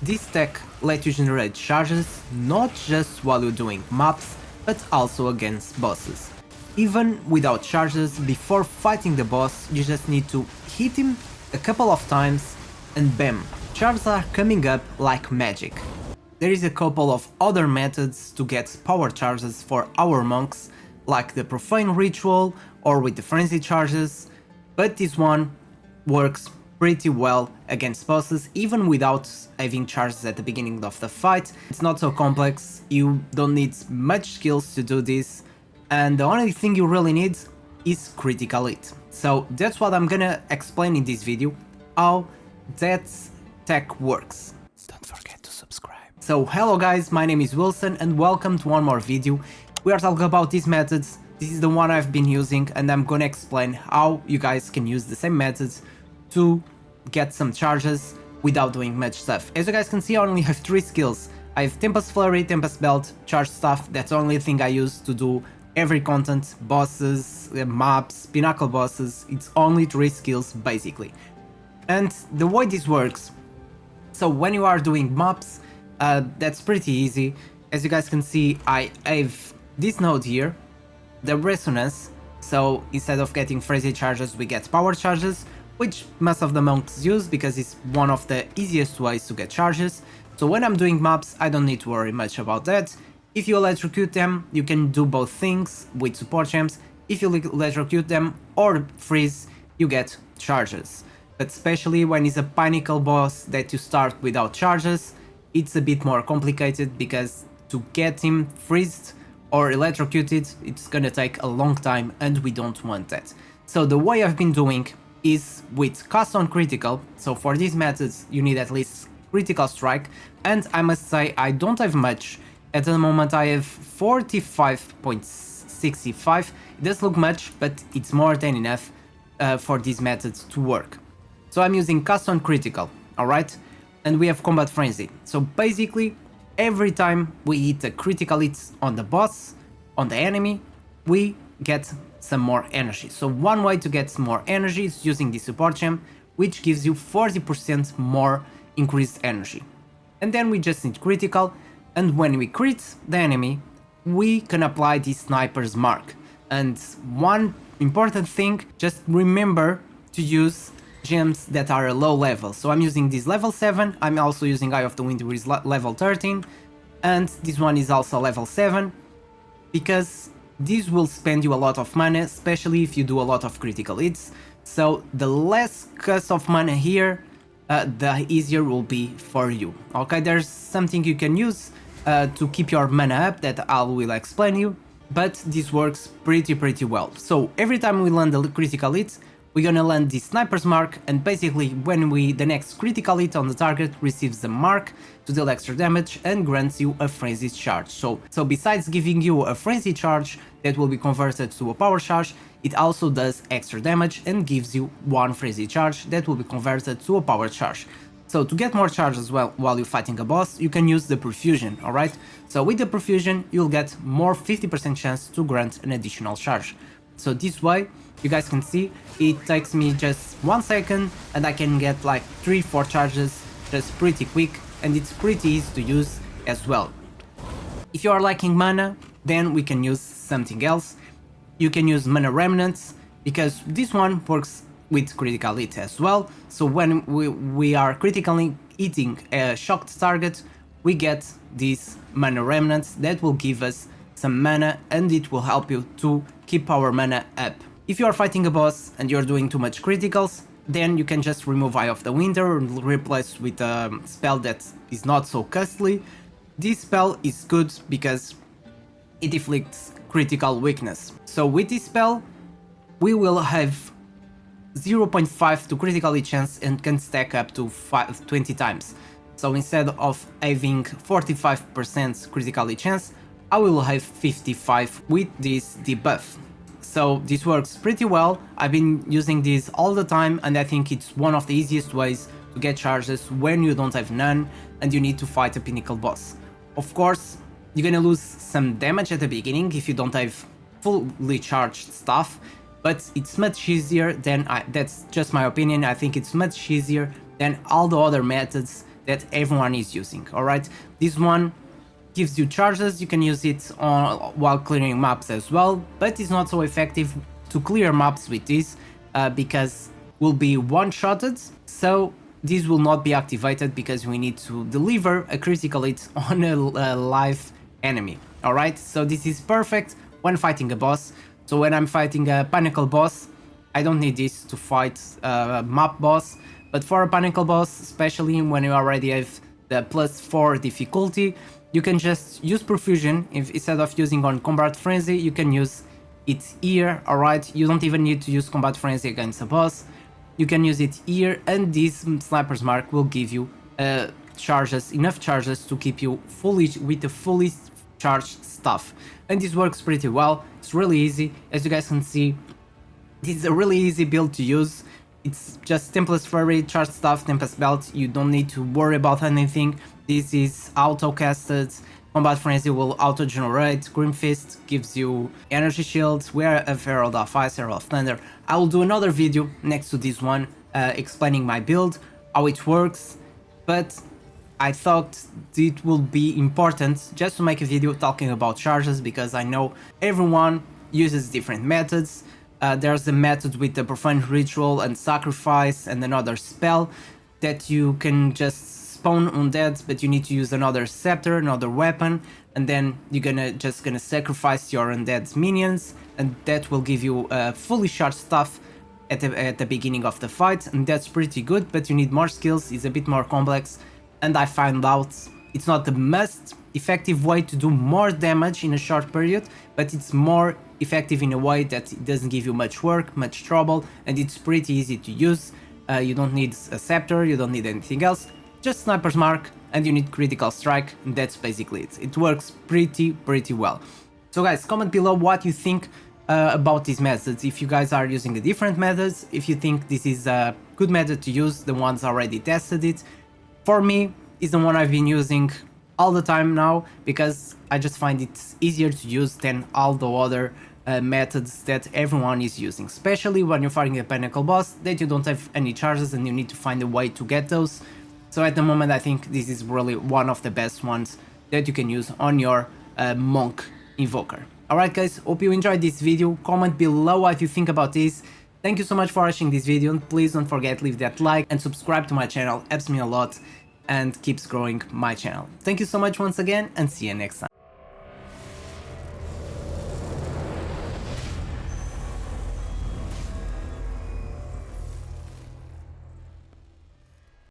This tech lets you generate charges not just while you're doing maps, but also against bosses. Even without charges, before fighting the boss, you just need to hit him a couple of times and bam, charges are coming up like magic. There is a couple of other methods to get power charges for our monks, like the profane ritual or with the frenzy charges, but this one works pretty well against bosses even without having charges at the beginning of the fight. It's not so complex, you don't need much skills to do this, and the only thing you really need is critical hit. So that's what I'm gonna explain in this video, how that tech works. Don't forget to subscribe. So hello guys, my name is Wilson and welcome to one more video. We are talking about these methods. This is the one I've been using and I'm gonna explain how you guys can use the same methods to get some charges without doing much stuff. As you guys can see, I only have 3 skills. I have Tempest Flurry, Tempest Belt, Charge Staff. That's the only thing I use to do every content, bosses, maps, pinnacle bosses. It's only 3 skills basically. And the way this works, so when you are doing maps, that's pretty easy. As you guys can see, I have this node here, the resonance. So instead of getting frenzy charges, we get power charges, which most of the monks use because it's one of the easiest ways to get charges. So when I'm doing maps, I don't need to worry much about that. If you electrocute them, you can do both things with support gems. If you electrocute them or freeze, you get charges. But especially when it's a pinnacle boss that you start without charges, it's a bit more complicated because to get him freezed or electrocuted, it's gonna take a long time and we don't want that. So the way I've been doing is with cast on critical. So for these methods you need at least critical strike, and I must say I don't have much. At the moment I have 45.65. It does look much, but it's more than enough for these methods to work. So I'm using cast on critical, alright? And we have combat frenzy. So basically every time we hit a critical hit on the boss, on the enemy, we get some more energy. So one way to get more energy is using the support gem, which gives you 40% more increased energy. And then we just need critical, and when we crit the enemy, we can apply the sniper's mark. And one important thing, just remember to use gems that are a low level. So I'm using this level 7, I'm also using Eye of the Wind which is level 13, and this one is also level 7, because this will spend you a lot of mana, especially if you do a lot of critical hits. So the less cost of mana here, the easier will be for you. Okay, there's something you can use to keep your mana up that I will explain you, but this works pretty well. So every time we land a critical hit, we're gonna land the sniper's mark, and basically when the next critical hit on the target receives the mark to deal extra damage and grants you a frenzy charge. So besides giving you a frenzy charge that will be converted to a power charge, it also does extra damage and gives you 1 frenzy charge that will be converted to a power charge. So to get more charge as well while you're fighting a boss, you can use the perfusion, alright? So with the perfusion, you'll get more 50% chance to grant an additional charge. So this way, you guys can see, it takes me just 1 second and I can get like 3-4 charges just pretty quick, and it's pretty easy to use as well. If you are lacking mana, then we can use something else. You can use mana remnants, because this one works with critical hit as well. So when we are critically hitting a shocked target, we get these mana remnants that will give us some mana, and it will help you to keep our mana up. If you are fighting a boss and you're doing too much criticals, then you can just remove Eye of the Winter and replace with a spell that is not so costly. This spell is good because it inflicts critical weakness. So with this spell, we will have 0.5 to critical hit chance and can stack up to 20 times. So instead of having 45% critical hit chance, I will have 55 with this debuff. So this works pretty well. I've been using this all the time and I think it's one of the easiest ways to get charges when you don't have none and you need to fight a pinnacle boss. Of course, you're gonna lose some damage at the beginning if you don't have fully charged stuff, but it's much easier than, that's just my opinion, I think it's much easier than all the other methods that everyone is using, alright? This one gives you charges, you can use it while clearing maps as well, but it's not so effective to clear maps with this because will be one-shotted, so this will not be activated because we need to deliver a critical hit on a live enemy, alright? So this is perfect when fighting a boss. So when I'm fighting a pinnacle boss, I don't need this to fight a map boss, but for a pinnacle boss, especially when you already have the +4 difficulty, you can just use perfusion. If instead of using on combat frenzy, you can use it here, alright? You don't even need to use combat frenzy against a boss. You can use it here, and this sniper's mark will give you charges, enough charges to keep you fully with the fully charged stuff. And this works pretty well. It's really easy, as you guys can see. This is a really easy build to use. It's just Tempest Fury, charged stuff, Tempest Belt. You don't need to worry about anything. This is auto-casted. Combat Frenzy will auto-generate. Grim Fist gives you energy shields. We have Herald of Ice, Herald of Thunder. I will do another video next to this one explaining my build, how it works, but I thought it would be important just to make a video talking about charges, because I know everyone uses different methods. There's the method with the Profane Ritual and Sacrifice and another spell that you can just spawn undead, but you need to use another scepter, another weapon, and then you're just gonna sacrifice your undead minions, and that will give you fully charged stuff at the beginning of the fight, and that's pretty good, but you need more skills, it's a bit more complex, and I found out it's not the most effective way to do more damage in a short period, but it's more effective in a way that it doesn't give you much work, much trouble, and it's pretty easy to use. You don't need a scepter, you don't need anything else, just Sniper's Mark, and you need Critical Strike, and that's basically it. It works pretty well. So guys, comment below what you think about these methods, if you guys are using the different methods, if you think this is a good method to use, the ones already tested it. For me, it's the one I've been using all the time now, because I just find it easier to use than all the other methods that everyone is using, especially when you're fighting a pinnacle boss that you don't have any charges and you need to find a way to get those. So at the moment I think this is really one of the best ones that you can use on your monk invoker. Alright guys, hope you enjoyed this video, comment below what you think about this. Thank you so much for watching this video, and please don't forget to leave that like and subscribe to my channel, helps me a lot and keeps growing my channel. Thank you so much once again, and see you next time.